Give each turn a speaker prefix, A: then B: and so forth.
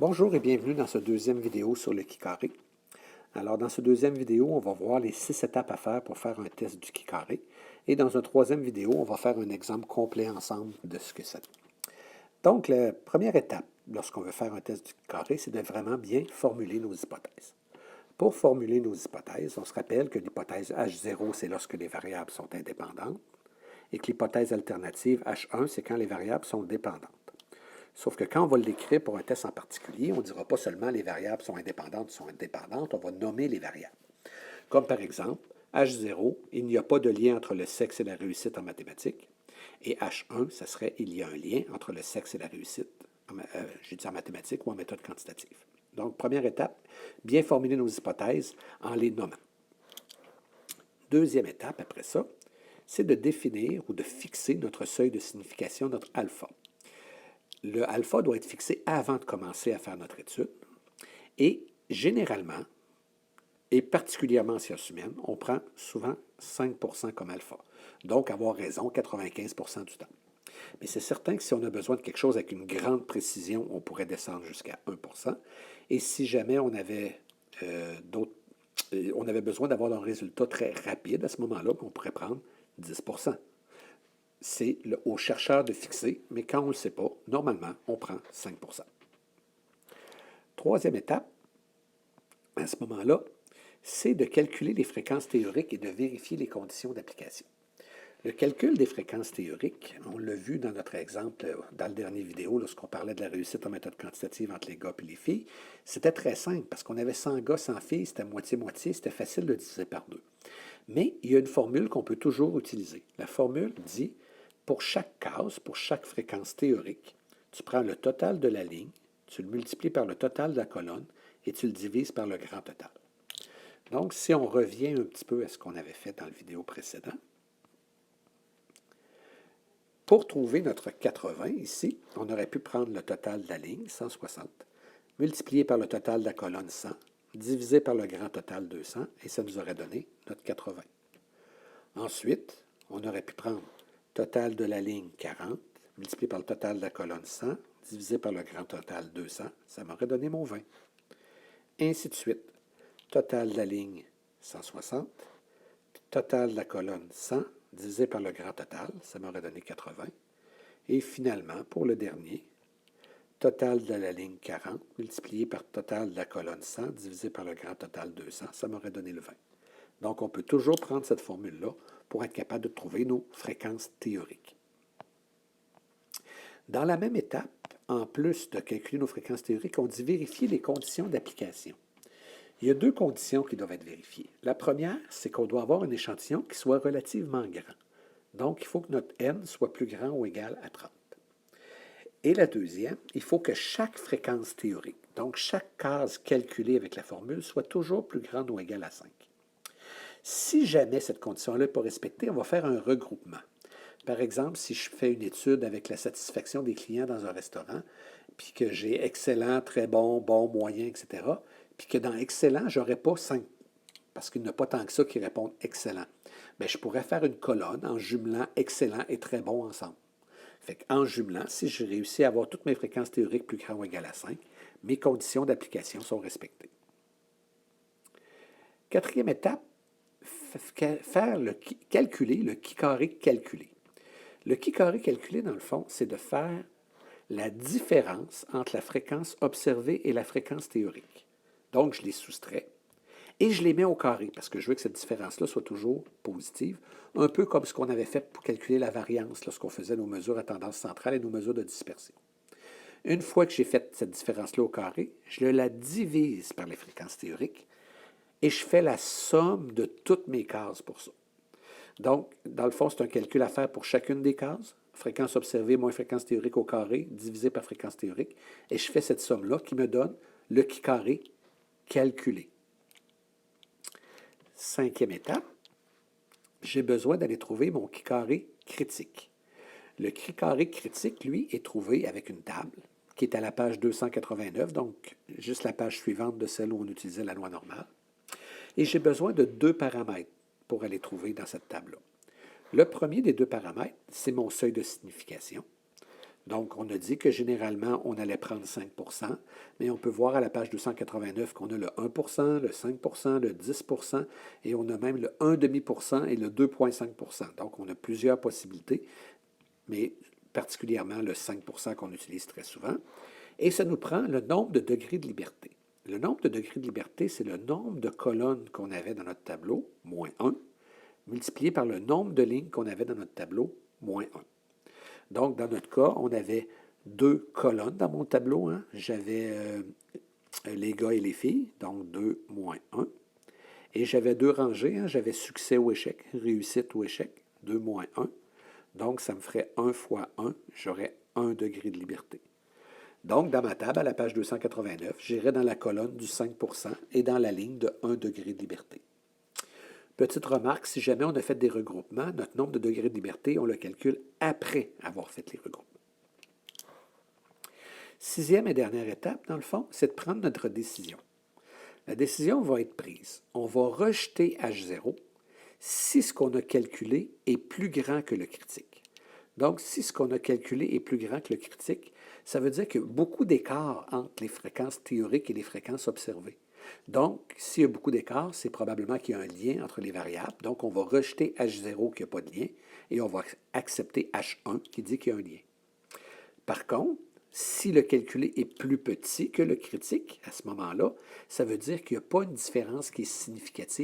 A: Bonjour et bienvenue dans ce deuxième vidéo sur le Kikaré. Alors dans ce deuxième vidéo, on va voir les 6 étapes à faire pour faire un test du Kikaré. Et dans une troisième vidéo, on va faire un exemple complet ensemble de ce que c'est. Donc la première étape, lorsqu'on veut faire un test du Kikaré, c'est de vraiment bien formuler nos hypothèses. Pour formuler nos hypothèses, on se rappelle que l'hypothèse H0, c'est lorsque les variables sont indépendantes, et que l'hypothèse alternative H1, c'est quand les variables sont dépendantes. Sauf que quand on va l'écrire pour un test en particulier, on ne dira pas seulement les variables sont indépendantes, on va nommer les variables. Comme par exemple, H0, il n'y a pas de lien entre le sexe et la réussite en mathématiques. Et H1, ça serait il y a un lien entre le sexe et la réussite, j'ai dit en mathématiques ou en méthode quantitative. Donc, première étape, bien formuler nos hypothèses en les nommant. Deuxième étape, après ça, c'est de définir ou de fixer notre seuil de signification, notre alpha. Le alpha doit être fixé avant de commencer à faire notre étude. Et généralement, et particulièrement en sciences humaines, on prend souvent 5 comme alpha. Donc, avoir raison 95 du temps. Mais c'est certain que si on a besoin de quelque chose avec une grande précision, on pourrait descendre jusqu'à 1 Et si jamais on avait besoin d'avoir un résultat très rapide à ce moment-là, on pourrait prendre 10 C'est au chercheur de fixer, mais quand on ne le sait pas, normalement, on prend 5 Troisième étape, à ce moment-là, c'est de calculer les fréquences théoriques et de vérifier les conditions d'application. Le calcul des fréquences théoriques, on l'a vu dans notre exemple dans le dernier vidéo, lorsqu'on parlait de la réussite en méthode quantitative entre les gars et les filles, c'était très simple parce qu'on avait 100 gars, 100 filles, c'était moitié-moitié, c'était facile de diviser par deux. Mais il y a une formule qu'on peut toujours utiliser. La formule dit, pour chaque case, pour chaque fréquence théorique, tu prends le total de la ligne, tu le multiplies par le total de la colonne et tu le divises par le grand total. Donc, si on revient un petit peu à ce qu'on avait fait dans la vidéo précédente, pour trouver notre 80 ici, on aurait pu prendre le total de la ligne, 160, multiplié par le total de la colonne 100, divisé par le grand total 200, et ça nous aurait donné notre 80. Ensuite, on aurait pu prendre le total de la ligne 40, multiplié par le total de la colonne 100, divisé par le grand total 200, ça m'aurait donné mon 20. Ainsi de suite. Total de la ligne 160, total de la colonne 100, divisé par le grand total, ça m'aurait donné 80. Et finalement, pour le dernier, total de la ligne 40, multiplié par total de la colonne 100, divisé par le grand total 200, ça m'aurait donné le 20. Donc, on peut toujours prendre cette formule-là pour être capable de trouver nos fréquences théoriques. Dans la même étape, en plus de calculer nos fréquences théoriques, on dit vérifier les conditions d'application. Il y a deux conditions qui doivent être vérifiées. La première, c'est qu'on doit avoir un échantillon qui soit relativement grand. Donc, il faut que notre n soit plus grand ou égal à 30. Et la deuxième, il faut que chaque fréquence théorique, donc chaque case calculée avec la formule, soit toujours plus grande ou égale à 5. Si jamais cette condition-là n'est pas respectée, on va faire un regroupement. Par exemple, si je fais une étude avec la satisfaction des clients dans un restaurant, puis que j'ai excellent, très bon, bon, moyen, etc., puis que dans excellent, je n'aurai pas 5, parce qu'il n'y a pas tant que ça qui répondent excellent. Bien, je pourrais faire une colonne en jumelant excellent et très bon ensemble. Fait qu'en jumelant, si je réussis à avoir toutes mes fréquences théoriques plus grandes ou égales à 5, mes conditions d'application sont respectées. Quatrième étape, calculer le Kikaré calculé. Le Kikaré calculé, dans le fond, c'est de faire la différence entre la fréquence observée et la fréquence théorique. Donc, je les soustrais et je les mets au carré parce que je veux que cette différence-là soit toujours positive, un peu comme ce qu'on avait fait pour calculer la variance lorsqu'on faisait nos mesures à tendance centrale et nos mesures de dispersion. Une fois que j'ai fait cette différence-là au carré, je la divise par les fréquences théoriques et je fais la somme de toutes mes cases pour ça. Donc, dans le fond, c'est un calcul à faire pour chacune des cases. Fréquence observée moins fréquence théorique au carré, divisé par fréquence théorique. Et je fais cette somme-là qui me donne le Kikaré calculé. Cinquième étape, j'ai besoin d'aller trouver mon Kikaré critique. Le Kikaré critique, lui, est trouvé avec une table qui est à la page 289, donc juste la page suivante de celle où on utilisait la loi normale. Et j'ai besoin de deux paramètres pour aller trouver dans cette table-là. Le premier des deux paramètres, c'est mon seuil de signification. Donc, on a dit que généralement, on allait prendre 5 mais on peut voir à la page 289 qu'on a le 1 le 5 le 10 et on a même le 1,5 et le 2,5 Donc, on a plusieurs possibilités, mais particulièrement le 5 qu'on utilise très souvent. Et ça nous prend le nombre de degrés de liberté. Le nombre de degrés de liberté, c'est le nombre de colonnes qu'on avait dans notre tableau, moins 1, multiplié par le nombre de lignes qu'on avait dans notre tableau, moins 1. Donc, dans notre cas, on avait 2 colonnes dans mon tableau. Hein. J'avais les gars et les filles, donc 2 moins 1. Et j'avais 2 rangées. Hein. J'avais succès ou échec, réussite ou échec, 2 moins 1. Donc, ça me ferait 1 fois 1. J'aurais 1 degré de liberté. Donc, dans ma table, à la page 289, j'irai dans la colonne du 5 et dans la ligne de 1 degré de liberté. Petite remarque, si jamais on a fait des regroupements, notre nombre de degrés de liberté, on le calcule après avoir fait les regroupements. Sixième et dernière étape, dans le fond, c'est de prendre notre décision. La décision va être prise. On va rejeter H0 si ce qu'on a calculé est plus grand que le critique. Donc, si ce qu'on a calculé est plus grand que le critique, ça veut dire qu'il y a beaucoup d'écart entre les fréquences théoriques et les fréquences observées. Donc, s'il y a beaucoup d'écart, c'est probablement qu'il y a un lien entre les variables. Donc, on va rejeter H0 qui n'a pas de lien et on va accepter H1 qui dit qu'il y a un lien. Par contre, si le calculé est plus petit que le critique, à ce moment-là, ça veut dire qu'il n'y a pas une différence qui est significative